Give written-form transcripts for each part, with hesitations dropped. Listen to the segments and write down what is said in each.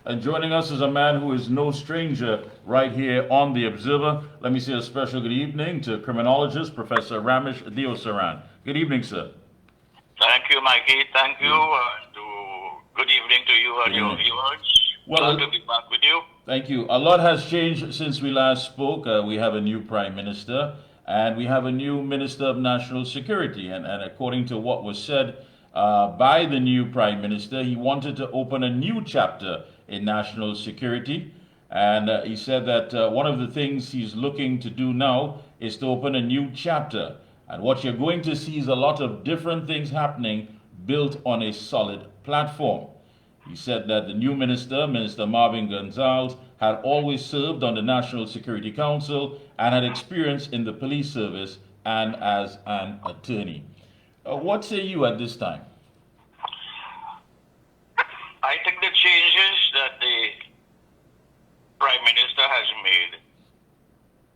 And joining us is a man who is no stranger right here on The Observer. Let me say a special good evening to Criminologist Professor Ramesh Deosaran. Good evening, sir. Thank you, Mikey. Thank you. Good, Good evening to you and good your evening. viewers. Well, Glad to be back with you. thank you. A lot has changed since we last spoke. We have a new Prime Minister and we have a new Minister of National Security. And according to what was said by the new Prime Minister, he wanted to open a new chapter in national security. And he said that one of the things he's looking to do now is to open a new chapter. And what you're going to see is a lot of different things happening built on a solid platform. He said that the new minister, Minister Marvin Gonzalez, had always served on the National Security Council and had experience in the police service and as an attorney. What say you at this time? I think the changes that the Prime Minister has made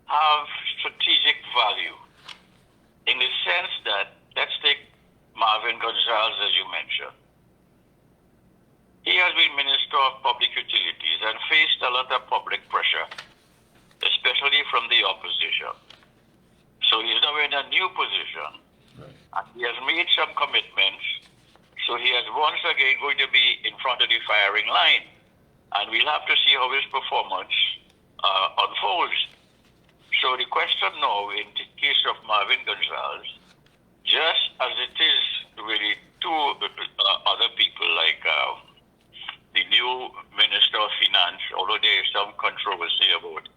have strategic value in the sense that, let's take Marvin Gonzalez, as you mentioned. He has been Minister of Public Utilities and faced a lot of public pressure, especially from the opposition. So he's now in a new position, Right. and he has made some commitments. So he is once again going to be in front of the firing line, and we'll have to see how his performance unfolds. So the question now, in the case of Marvin Gonzalez, just as it is really two other people like the new Minister of Finance, although there is some controversy about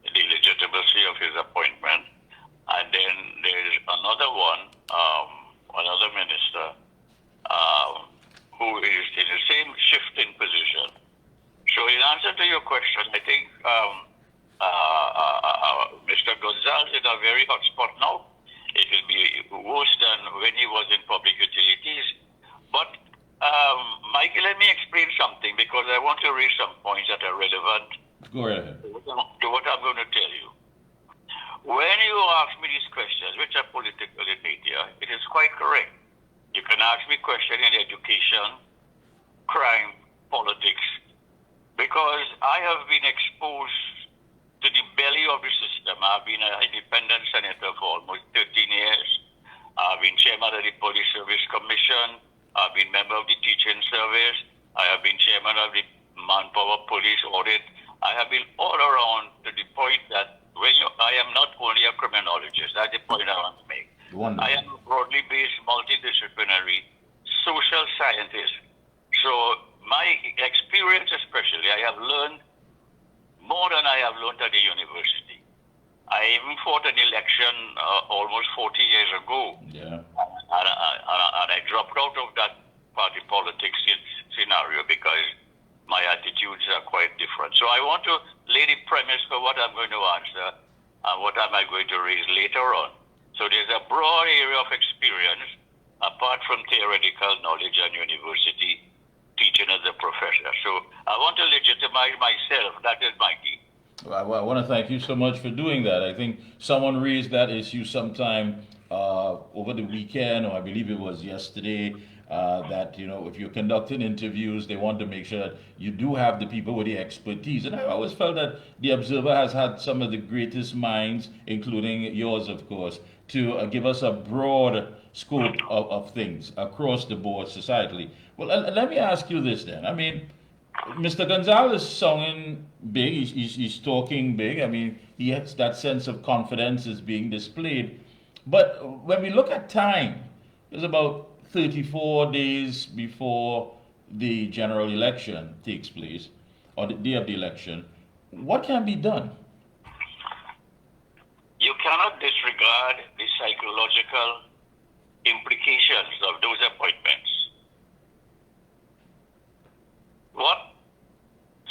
the legitimacy of his appointment, and then there is another one, another minister, who is in the same shifting position. So in answer to your question, I think Mr. Gonzalez is in a very hot spot now. It will be worse than when he was in public utilities. But, Mikey, let me explain something because I want to raise some points that are relevant Go ahead. to what I'm going to tell you. When you ask me these questions, which are political in nature, it is quite correct. You can ask me questions in education, crime, politics, because I have been exposed to the belly of the system. I've been an independent senator for almost 13 years. I've been chairman of the Police Service Commission. I've been member of the teaching service. I have been chairman of the Manpower Police Audit. I have been all around to the point that I am not only a criminologist. That's the point I want to make. Wonderful. I am a broadly based, multidisciplinary social scientist. So my experience especially, I have learned more than I have learned at the university. I even fought an election almost 40 years ago. Yeah. And I dropped out of that party politics scenario because my attitudes are quite different. So I want to lay the premise for what I'm going to answer and what am I going to raise later on. So there's a broad area of experience apart from theoretical knowledge and university teaching as a professor. So I want to legitimize myself. That is my key. Well, I want to thank you so much for doing that. I think someone raised that issue sometime over the weekend, or I believe it was yesterday, that, if you're conducting interviews, they want to make sure that you do have the people with the expertise. And I always felt that The Observer has had some of the greatest minds, including yours, of course, to give us a broad scope of things across the board societally. Well, let me ask you this then. I mean, Mr. Gonzalez is sounding big. He's talking big. I mean, he has that sense of confidence is being displayed. But when we look at time, it's about 34 days before the general election takes place, or the day of the election. What can be done? You cannot disregard the psychological implications of those appointments. What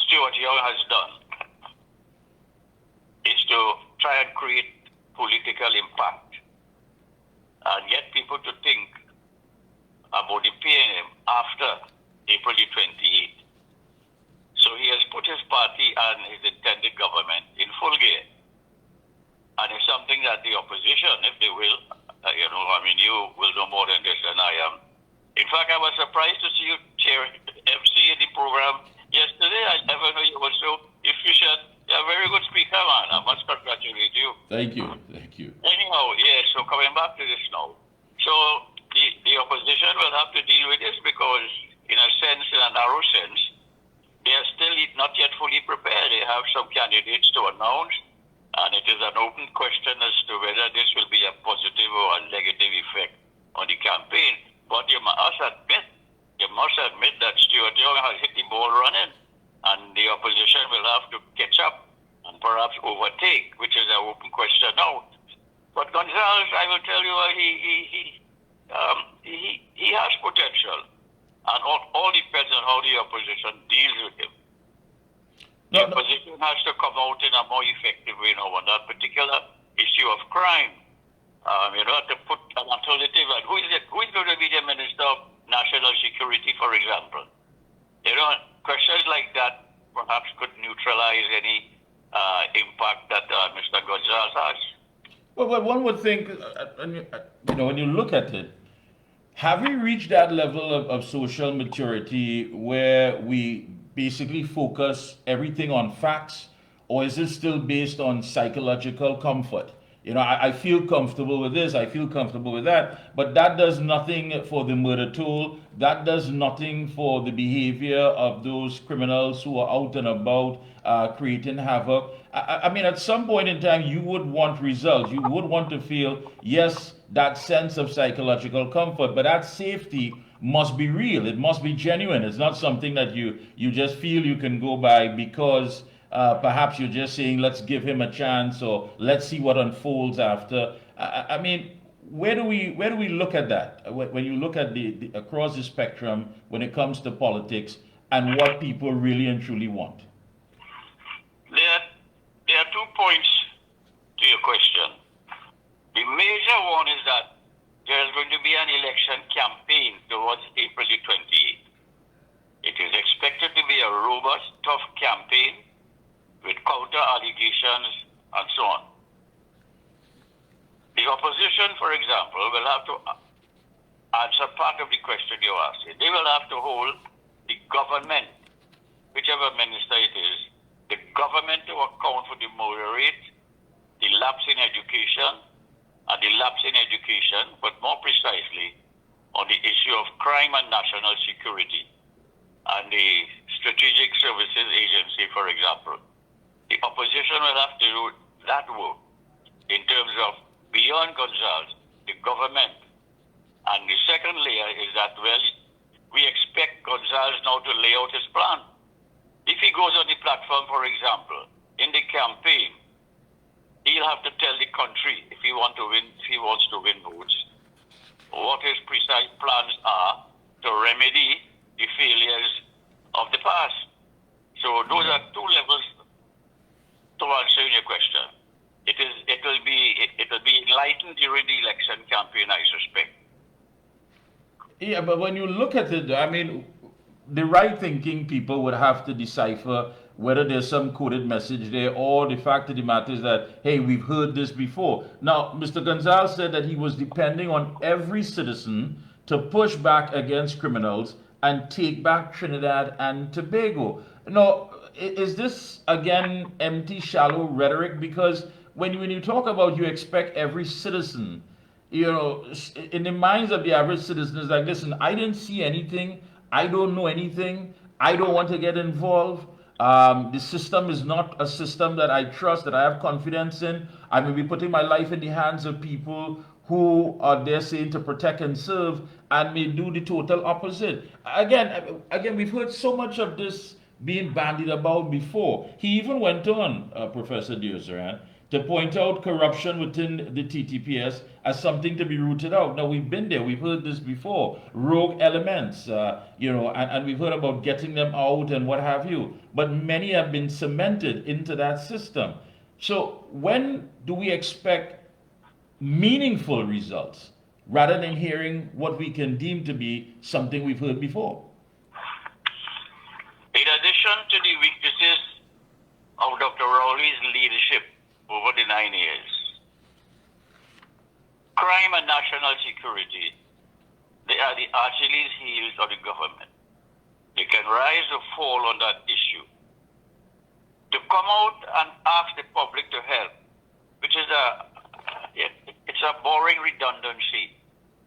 Stuart Young has done is to try and create political impact and get people to think about the PNM after April the 28th. So he has put his party and his intended government in full gear. And it's something that the opposition, if they will, you will know more than this than I am. In fact, I was surprised to see you chair MC the program yesterday. I never know you were so efficient. You're a very good speaker, man. I must congratulate you. Thank you. Thank you. Anyhow, yeah, so coming back to this now. So the opposition will have to deal with this because, in a sense, in a narrow sense, they are still not yet fully prepared. They have some candidates to announce, and it is an open question as to whether this will be a positive or a negative effect on the campaign. But you must admit that Stuart Young has hit the ball running, and the opposition will have to catch up and perhaps overtake, which is an open question now. But Gonzalez, I will tell you, he has potential, and all depends on how the opposition deals with him. The opposition has to come out in a more effective way now on that particular issue of crime. To put an alternative, and who is going to be the Minister of National Security, for example? Questions like that perhaps could neutralize any impact that Mr. Gonzalez has. Well, one would think, when you look at it, have we reached that level of social maturity where we basically focus everything on facts, or is it still based on psychological comfort? I feel comfortable with this, I feel comfortable with that, but that does nothing for the murder toll, that does nothing for the behavior of those criminals who are out and about creating havoc. I mean, at some point in time, you would want results. You would want to feel, yes, that sense of psychological comfort, but that safety must be real. It must be genuine. It's not something that you just feel you can go by because perhaps you're just saying, let's give him a chance, or let's see what unfolds after. I mean, where do we look at that? When you look at the across the spectrum when it comes to politics and what people really and truly want? There are 2 points to your question. The major one is that there is going to be an election campaign towards April the 28th. It is expected to be a robust, tough campaign with counter allegations and so on. The opposition, for example, will have to answer part of the question you're asking. They will have to hold the government, whichever minister it is, the government to account for the murder rate, the lapse in education, and the lapse in education, but more precisely on the issue of crime and national security and the Strategic Services Agency, for example. The opposition will have to do that work in terms of beyond Gonzalez, the government. And the second layer is that, well, we expect Gonzalez now to lay out his plan. If he goes on the platform, for example, in the campaign, he'll have to tell the country if he wants to win votes, what his precise plans are to remedy the failures of the past. So those are 2 levels to answering your question. It will be enlightened during the election campaign, I suspect. Yeah, but when you look at it, I mean, the right thinking people would have to decipher whether there's some coded message there, or the fact of the matter is that, hey, we've heard this before. Now, Mr. Gonzalez said that he was depending on every citizen to push back against criminals and take back Trinidad and Tobago. Now, is this, again, empty, shallow rhetoric? Because when you talk about you expect every citizen, in the minds of the average citizen, it's like, listen, I didn't see anything, I don't know anything, I don't want to get involved. The system is not a system that I trust, that I have confidence in. I may be putting my life in the hands of people who are there saying to protect and serve and may do the total opposite. Again, we've heard so much of this being bandied about before. He even went on, Professor Deosaran, to point out corruption within the TTPS as something to be rooted out. Now, we've been there, we've heard this before, rogue elements, and we've heard about getting them out and what have you. But many have been cemented into that system. So when do we expect meaningful results rather than hearing what we can deem to be something we've heard before? In addition to the weaknesses of Dr. Rowley's leadership over the 9 years, crime and national security, they are the Achilles heels of the government. They can rise or fall on that issue. To come out and ask the public to help, which is it's a boring redundancy.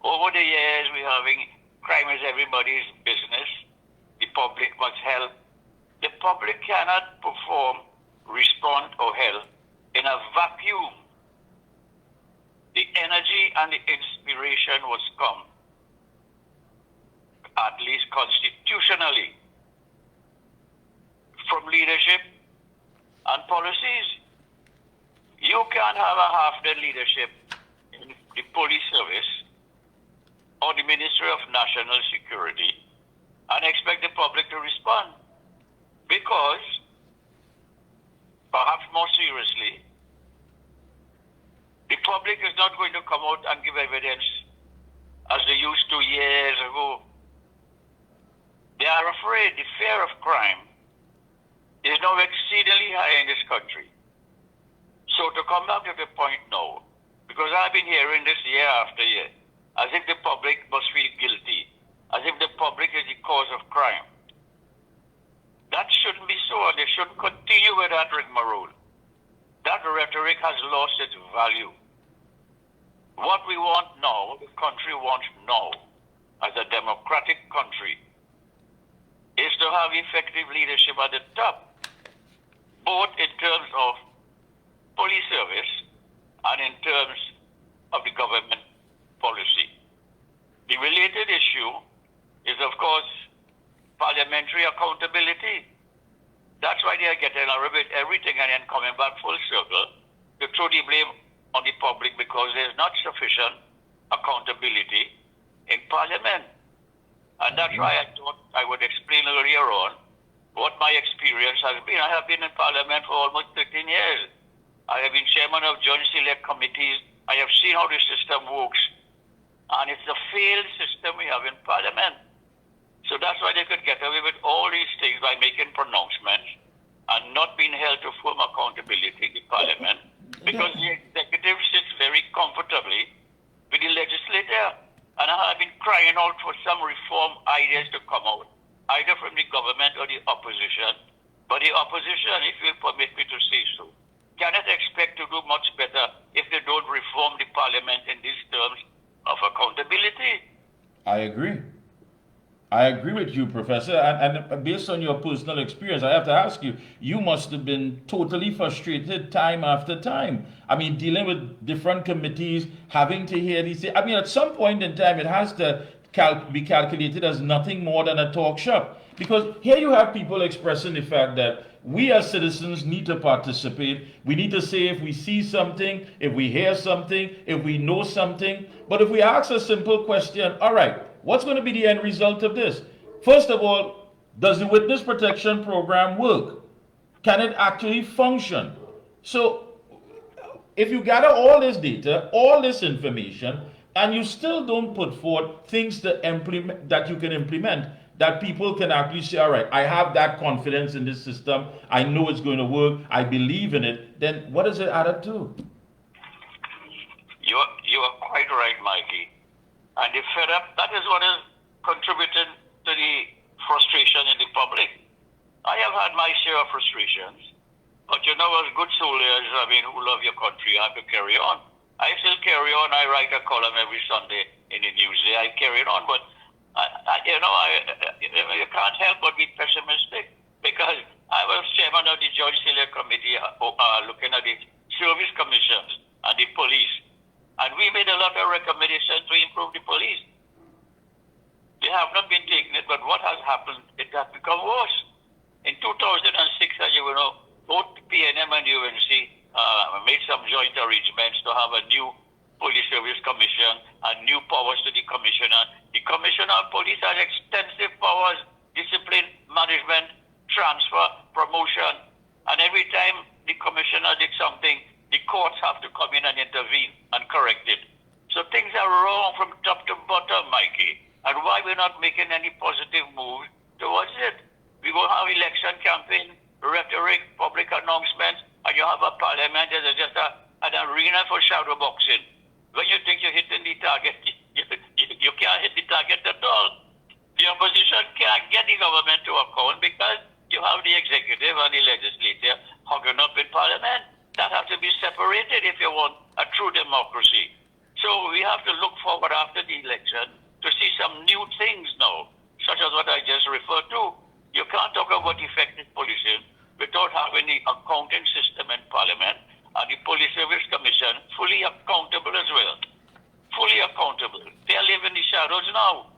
Over the years, we're having crime is everybody's business. The public must help. The public cannot perform, respond, or help in a vacuum. The energy and the inspiration must come, at least constitutionally, from leadership and policies. You can't have a half-dead leadership in the police service or the Ministry of National Security and expect the public to respond. Because, perhaps more seriously, the public is not going to come out and give evidence as they used to years ago. They are afraid. The fear of crime is now exceedingly high in this country. So to come back to the point now, because I've been hearing this year after year, as if the public must feel guilty, as if the public is the cause of crime. That shouldn't be so, and they shouldn't continue with that rigmarole. That rhetoric has lost its value. What we want now, the country wants now, as a democratic country, is to have effective leadership at the top, both in terms of police service and in terms of the government policy. The related issue is, of course, parliamentary accountability. That's why they are getting away with everything and then coming back full circle to throw the blame on the public because there's not sufficient accountability in Parliament. And that's why I thought I would explain earlier on what my experience has been. I have been in Parliament for almost 13 years. I have been chairman of joint select committees. I have seen how the system works. And it's a failed system we have in Parliament. So that's why they could get away with all these things by making pronouncements and not being held to firm accountability in the Parliament. Because the executive sits very comfortably with the legislature. And I have been crying out for some reform ideas to come out, either from the government or the opposition. But the opposition, if you'll permit me to say so, cannot expect to do much better if they don't reform the Parliament in these terms of accountability. I agree. I agree with you, Professor. And based on your personal experience, I have to ask you, you must have been totally frustrated time after time. I mean, dealing with different committees, having to hear these things. I mean, at some point in time, it has to be calculated as nothing more than a talk shop. Because here you have people expressing the fact that we as citizens need to participate. We need to say if we see something, if we hear something, if we know something. But if we ask a simple question, all right, what's going to be the end result of this? First of all, does the witness protection program work? Can it actually function? So if you gather all this data, all this information, and you still don't put forth things to implement, that you can implement, that people can actually say, all right, I have that confidence in this system, I know it's going to work, I believe in it, then what does it add up to? You are quite right, Mikey. And the fed up, that is what is contributing to the frustration in the public. I have had my share of frustrations, but you know, as good soldiers, I mean, who love your country, you have to carry on. I still carry on. I write a column every Sunday in the Newsday. I carry on, but you can't help but be pessimistic because I was chairman of the Joint Select Committee looking at the service commissions and the police. And we made a lot of recommendations to improve the police. They have not been taken it, but what has happened, it has become worse. In 2006, as you know, both PNM and UNC made some joint arrangements to have a new police service commission and new powers to the commissioner. The commissioner of police has extensive powers, discipline, management, transfer, promotion. And every time the commissioner did something, the courts have to come in and intervene and correct it. So things are wrong from top to bottom, Mikey. And why we're not making any positive moves towards it? We will have election campaign, rhetoric, public announcements, and you have a parliament that is just an arena for shadow boxing. When you think you're hitting the target, you can't hit the target at all. The opposition can't get the government to account because you have the executive and the legislature hugging up in parliament. That has to be separated if you want a true democracy. So we have to look forward after the election to see some new things now, such as what I just referred to. You can't talk about effective policing without having the accounting system in parliament and the Police Service Commission fully accountable as well. Fully accountable. They are living in the shadows now.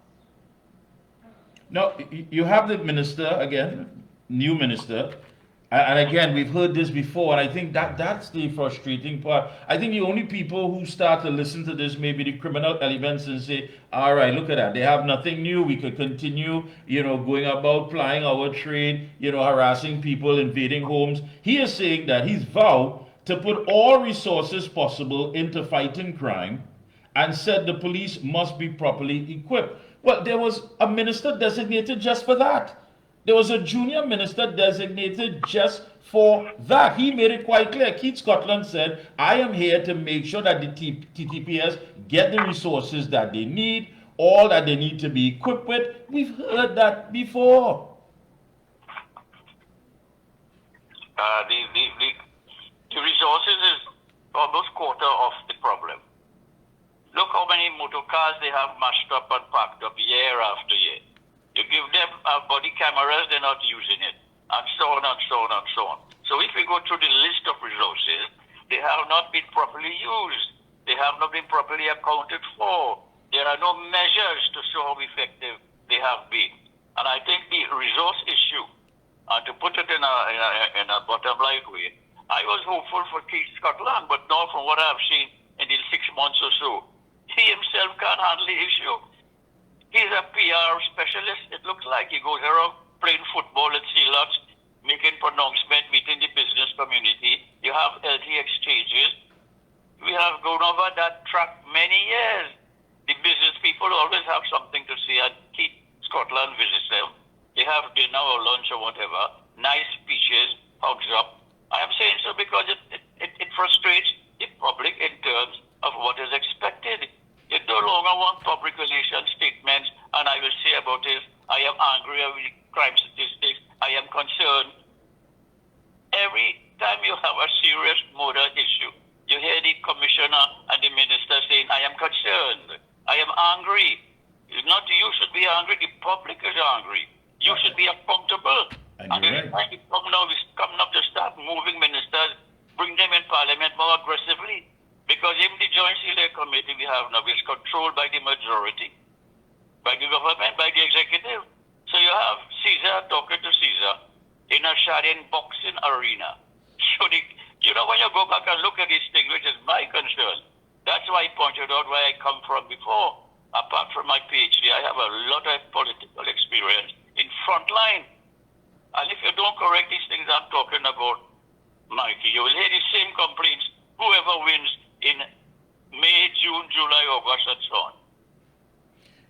Now, you have the minister, again, new minister, and again, we've heard this before, and I think that's the frustrating part. I think the only people who start to listen to this may be the criminal elements and say, all right, look at that. They have nothing new. We could continue, going about plying our trade, harassing people, invading homes. He is saying that he's vowed to put all resources possible into fighting crime and said the police must be properly equipped. Well, there was a minister designated just for that. There was a junior minister designated just for that. He made it quite clear. Keith Scotland said, I am here to make sure that the TTPS get the resources that they need, all that they need to be equipped with. We've heard that before. The resources is almost quarter of the problem. Look how many motor cars they have mashed up and packed up year after year. You give them body cameras, they're not using it, and so on and so on and so on. So if we go through the list of resources, they have not been properly used. They have not been properly accounted for. There are no measures to show how effective they have been. And I think the resource issue, and to put it in a bottom line way, I was hopeful for Keith Scotland, but now from what I've seen in the 6 months or so, he himself can't handle the issue. He's a PR specialist, it looks like. He goes around playing football at sea-lots, making pronouncements, meeting the business community. You have LT exchanges. We have gone over that track many years. The business people always have something to say, and Keith Scotland visits them. They have dinner or lunch or whatever. Nice speeches, hugs up. I am saying so because it frustrates the public in terms of what is expected. You no longer want public relations statements, and I will say about this, I am angry with crime statistics, I am concerned. Every time you have a serious murder issue, you hear the commissioner and the minister saying, I am concerned, I am angry. It's not you should be angry, the public is angry. You should be accountable. And it's time to come up to start moving ministers, bring them in parliament more aggressively. Because in the Joint Select Committee we have now is controlled by the majority, by the government, by the executive. So you have Caesar talking to Caesar in a sharing boxing arena. So when you go back and look at this thing, which is my concern, that's why I pointed out where I come from before. Apart from my PhD, I have a lot of political experience in front line. And if you don't correct these things I'm talking about, Mikey, you will hear the same complaints, whoever wins in May, June, July, August, and so on.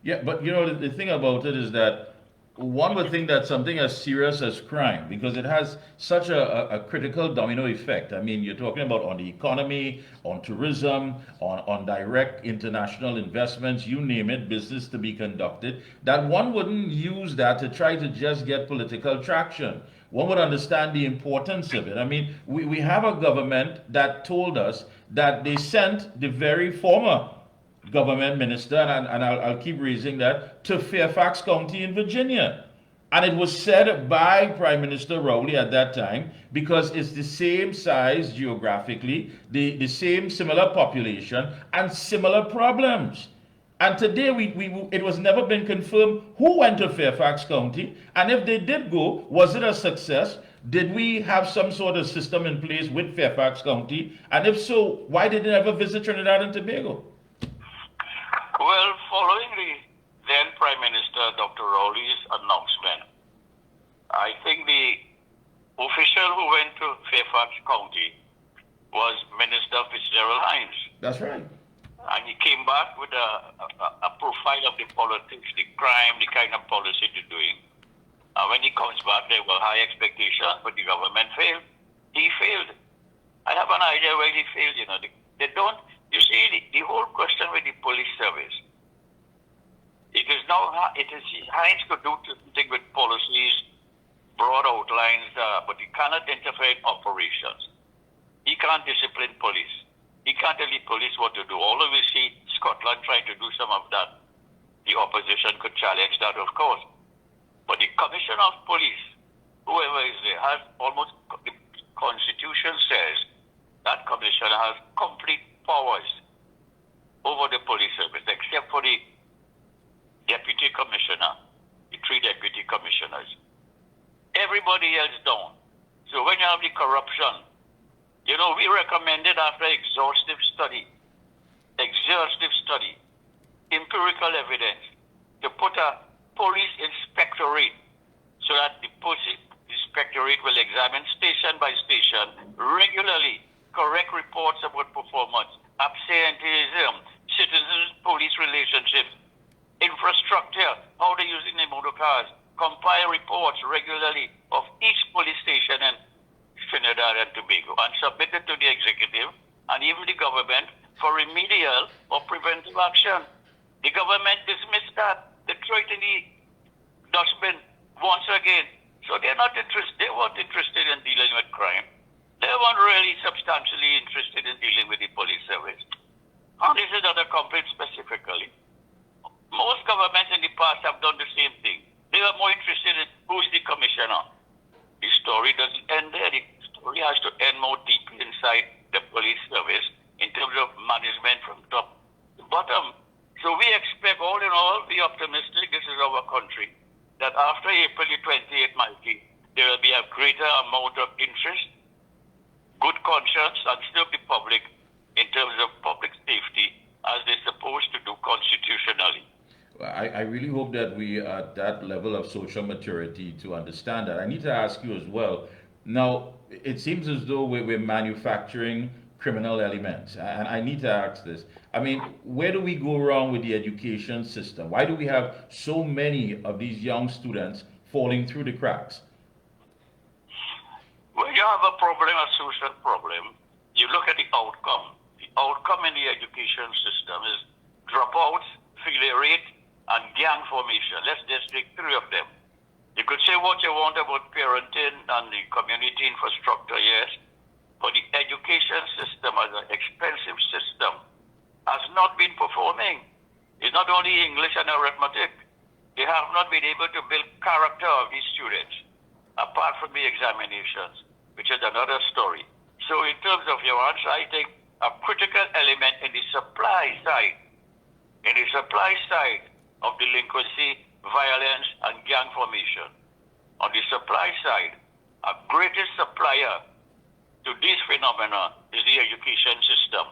Yeah, but the thing about it is that one would think that something as serious as crime, because it has such a critical domino effect. I mean, you're talking about on the economy, on tourism, on direct international investments, you name it, business to be conducted, that one wouldn't use that to try to just get political traction. One would understand the importance of it. I mean, we have a government that told us that they sent the very former government minister, and I'll keep raising that, to Fairfax County in Virginia. And it was said by Prime Minister Rowley at that time, because it's the same size geographically, the same similar population, and similar problems. And today, it was never been confirmed who went to Fairfax County, and if they did go, was it a success? Did we have some sort of system in place with Fairfax County? And if so, why did they never visit Trinidad and Tobago? Well, following the then Prime Minister Dr. Rowley's announcement, I think the official who went to Fairfax County was Minister Fitzgerald Hines. That's right. And he came back with a profile of the politics, the crime, the kind of policy they're doing. And when he comes back, there were high expectations, but the government failed. He failed. I have an idea where he failed. They don't. You see, the whole question with the police service It is now, it is Heinz could do something with policies, broad outlines, but he cannot interfere in operations. He can't discipline police. He can't tell the police what to do. Although we see Scotland trying to do some of that, the opposition could challenge that, of course. But the Commissioner of Police, whoever is there, has almost, the Constitution says that commissioner has complete powers over the police service, except for the deputy commissioner, the 3 deputy commissioners. Everybody else don't. So when you have the corruption, we recommended after exhaustive study, empirical evidence, to put a police inspectorate so that the police inspectorate will examine station by station regularly, correct reports about performance, absenteeism, citizens-police relationships, infrastructure, how they're using the motor cars, compile reports regularly of each police station in Trinidad and Tobago and submit it to the executive and even the government for remedial or preventive action. The government dismissed that. They throw it in the dustbin once again. So they're not interested. They weren't interested in dealing with crime. They weren't really substantially interested in dealing with the police service. And this is not a complaint specifically. Most governments in the past have done the same thing. They are more interested in who's the commissioner. The story doesn't end there. The story has to end more deeply inside the police service in terms of management from top to bottom. So we expect, all in all, be optimistic. This is our country. That after April 28th, Mikey, there will be a greater amount of interest, good conscience, and still the public in terms of public safety as they're supposed to do constitutionally. I really hope that we are at that level of social maturity to understand that. I need to ask you as well. Now, it seems as though we're manufacturing criminal elements, and I need to ask this. I mean, where do we go wrong with the education system? Why do we have so many of these young students falling through the cracks? When you have a problem, a social problem, you look at the outcome. The outcome in the education system is dropouts, failure rate, and gang formation. Let's just take 3 of them. You could say what you want about parenting and the community infrastructure, yes, but the education system as an expensive system has not been performing. It's not only English and arithmetic. They have not been able to build character of these students, apart from the examinations, which is another story. So in terms of your answer, I think a critical element in the supply side of delinquency, violence, and gang formation. On the supply side, a greatest supplier to this phenomena is the education system.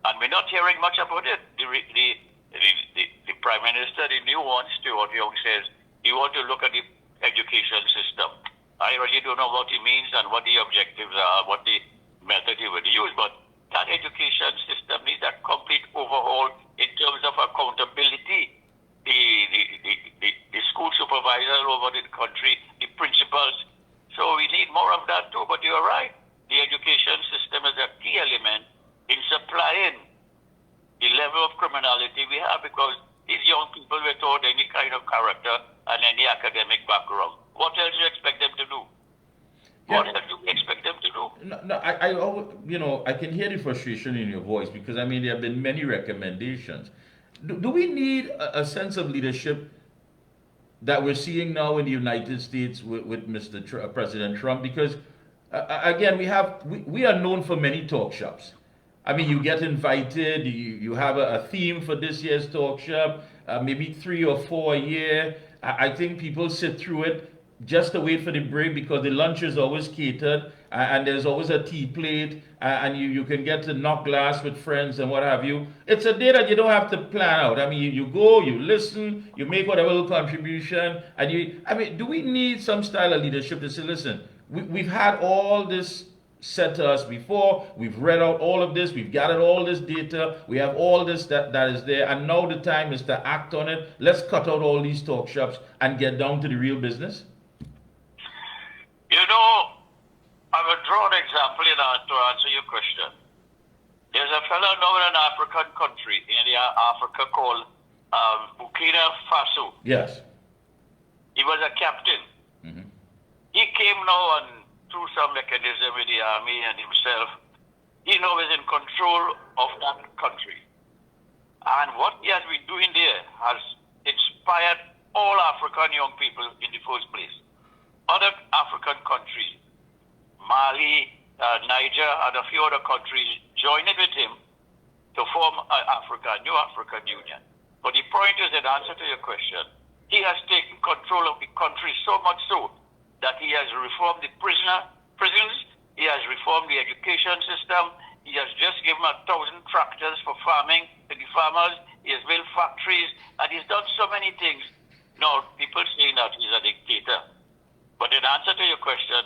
And we're not hearing much about it. The Prime Minister, the new one, Stuart Young, says he wants to look at the education system. I really don't know what he means and what the objectives are, what the method he would use, but that education system needs a complete overhaul in terms of accountability. The school supervisors over the country, the principals. So we need more of that too, but you're right. The education system is a key element in supplying the level of criminality we have, because these young people were taught any kind of character and any academic background. What else do you expect them to do? What else do we expect them to do? No, I can hear the frustration in your voice, because I mean there have been many recommendations. Do we need a sense of leadership that we're seeing now in the United States with President Trump? Because again, we are known for many talk shops. I mean, you get invited, you have a theme for this year's talk shop, maybe 3 or 4 a year. I think people sit through it just to wait for the break, because the lunch is always catered, and there's always a tea plate, and you can get to knock glass with friends and what have you. It's a day that you don't have to plan out. I mean, you go, you listen, you make whatever little contribution, and do we need some style of leadership to say, listen, we've had all this said to us before, we've read out all of this, we've gathered all this data, we have all this that is there, and now the time is to act on it. Let's cut out all these talk shops and get down to the real business. You know, I will draw an example to answer your question. There's a fellow now in an African country in Africa called Burkina Faso. Yes. He was a captain. Mm-hmm. He came now and through some mechanism with the army and himself, he now is in control of that country. And what he has been doing there has inspired all African young people in the first place. Other African countries, Mali, Niger, and a few other countries joined with him to form New African Union. But the point is, in answer to your question, he has taken control of the country so much so that he has reformed the prisons, he has reformed the education system, he has just given 1,000 tractors for farming to the farmers, he has built factories, and he's done so many things. Now, people saying that he's a dictator. But in answer to your question,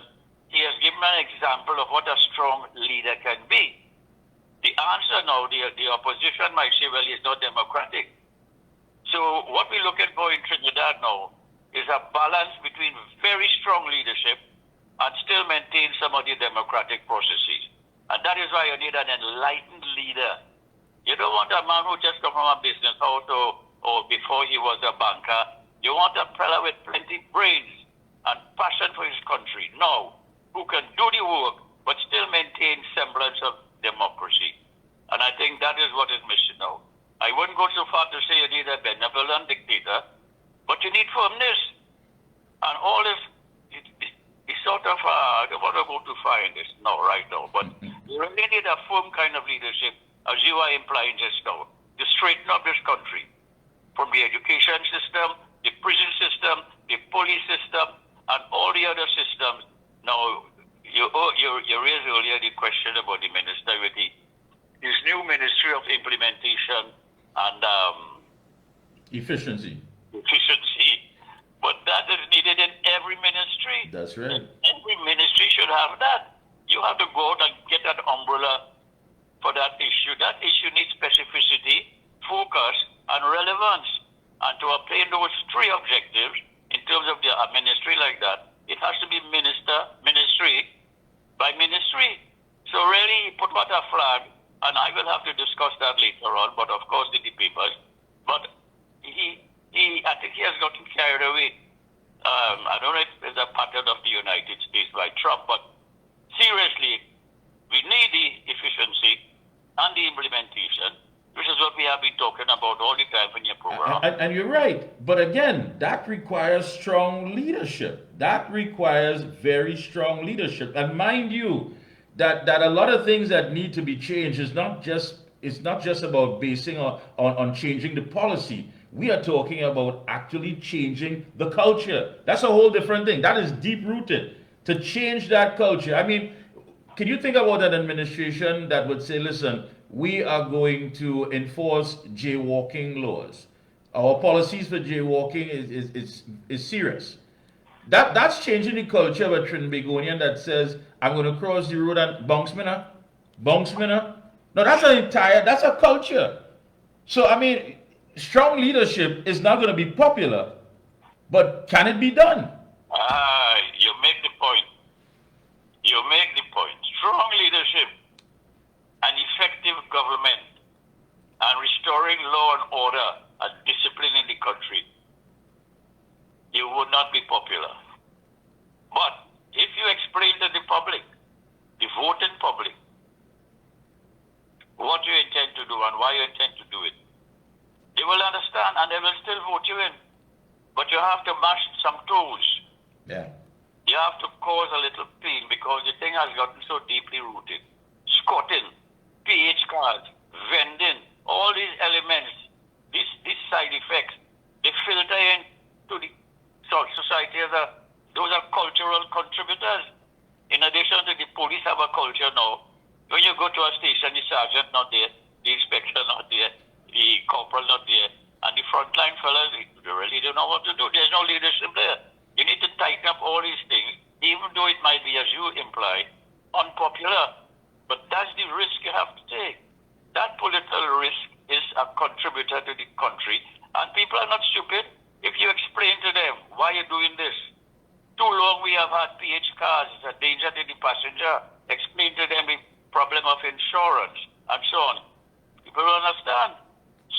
he has given an example of what a strong leader can be. The answer now, the opposition might say, well, he's not democratic. So what we're looking for in Trinidad now is a balance between very strong leadership and still maintain some of the democratic processes. And that is why you need an enlightened leader. You don't want a man who just come from a business house or before he was a banker. You want a fellow with plenty brains and passion for his country. No, who can do the work but still maintain semblance of democracy. And I think that is what is missing now. I wouldn't go so far to say you need a benevolent dictator, but you need firmness. And all this, it's sort of, I don't want to go too far in this right now, but you really need a firm kind of leadership, as you are implying just now, to straighten up this country. From the education system, the prison system, the police system, and all the other systems. Now, you raised earlier the question about the minister with his new Ministry of Implementation and Efficiency. But that is needed in every ministry. That's right. Every ministry should have that. You have to go out and get that umbrella for that issue. That issue needs specificity, focus, and relevance. And to obtain those three objectives, in terms of a ministry like that, it has to be ministry by ministry. So really, put what a flag, and I will have to discuss that later on, but of course in the papers. But I think he has gotten carried away. I don't know if it's a pattern of the United States by Trump, but seriously, we need the efficiency and the implementation, which is what we have been talking about all the time in your program. And you're right. But again, that requires strong leadership. That requires very strong leadership. And mind you, that a lot of things that need to be changed is not just about basing on changing the policy. We are talking about actually changing the culture. That's a whole different thing. That is deep rooted. To change that culture. I mean, can you think about an administration that would say, listen, we are going to enforce jaywalking laws. Our policies for jaywalking is serious. That's changing the culture of a Trinbagonian that says, I'm going to cross the road and bounce me now. No, that's a culture. So, I mean, strong leadership is not going to be popular, but can it be done? You make the point. Strong leadership and effective government and restoring law and order and discipline in the country, you would not be popular. But if you explain to the public, the voting public, what you intend to do and why you intend to do it, they will understand and they will still vote you in. But you have to mash some toes. Yeah. You have to cause a little pain because the thing has gotten so deeply rooted. Squatting, PH cards, vending, all these elements, these side effects, they filter in to the society those are cultural contributors. In addition to the police have a culture now. When you go to a station, the sergeant not there, the inspector not there, the corporal not there, and the frontline fellas, they really don't know what to do. There's no leadership there. You need to tighten up all these things, even though it might be, as you imply, unpopular. But that's the risk you have to take. That political risk is a contributor to the country, and people are not stupid. If you explain to them why you're doing this, too long we have had PH cars, it's a danger to the passenger. Explain to them the problem of insurance and so on. People will understand.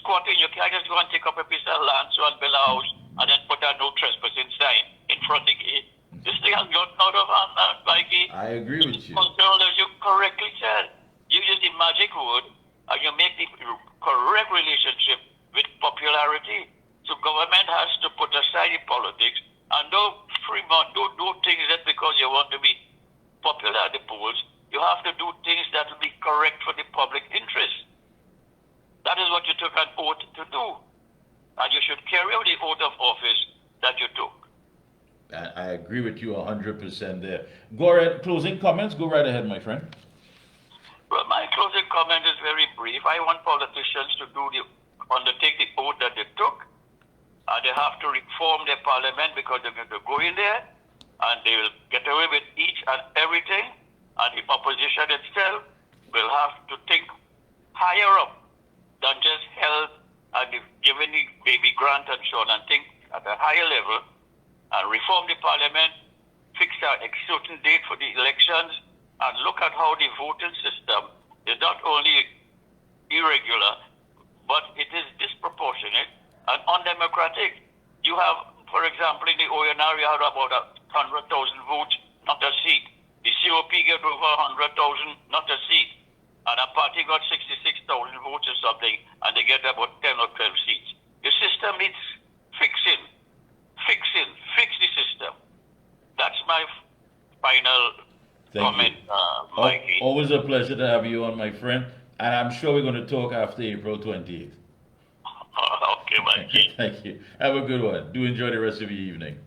squatting. You can't just go and take up a piece of land, so and build a house, and then put a no trespassing sign in front of the gate. This thing has gotten out of hand, Mikey. I agree with you. Control, as you correctly said. You use the magic word, and you make the correct relationship with popularity. So government has to put aside the politics and don't do things just because you want to be popular at the polls. You have to do things that will be correct for the public interest. That is what you took an oath to do. And you should carry out the oath of office that you took. I agree with you 100% there. Go ahead, closing comments, go right ahead, my friend. Well, my closing comment is very brief. I want politicians to undertake the oath that they took, and they have to reform their parliament because they're going to go in there and they will get away with each and everything, and the opposition itself will have to think higher up than just health and giving the baby grant and so on, and think at a higher level and reform the parliament, fix a certain date for the elections, and look at how the voting system is not only irregular, but it is disproportionate and undemocratic. You have, for example, in the ONR, you had about 100,000 votes, not a seat. The COP get over 100,000, not a seat. And a party got 66,000 votes or something, and they get about 10 or 12 seats. The system needs fixing. Fix the system. That's my final comment, Mikey. Always a pleasure to have you on, my friend. And I'm sure we're going to talk after April 28th. Okay, Mikey. Thank you. Have a good one. Do enjoy the rest of your evening.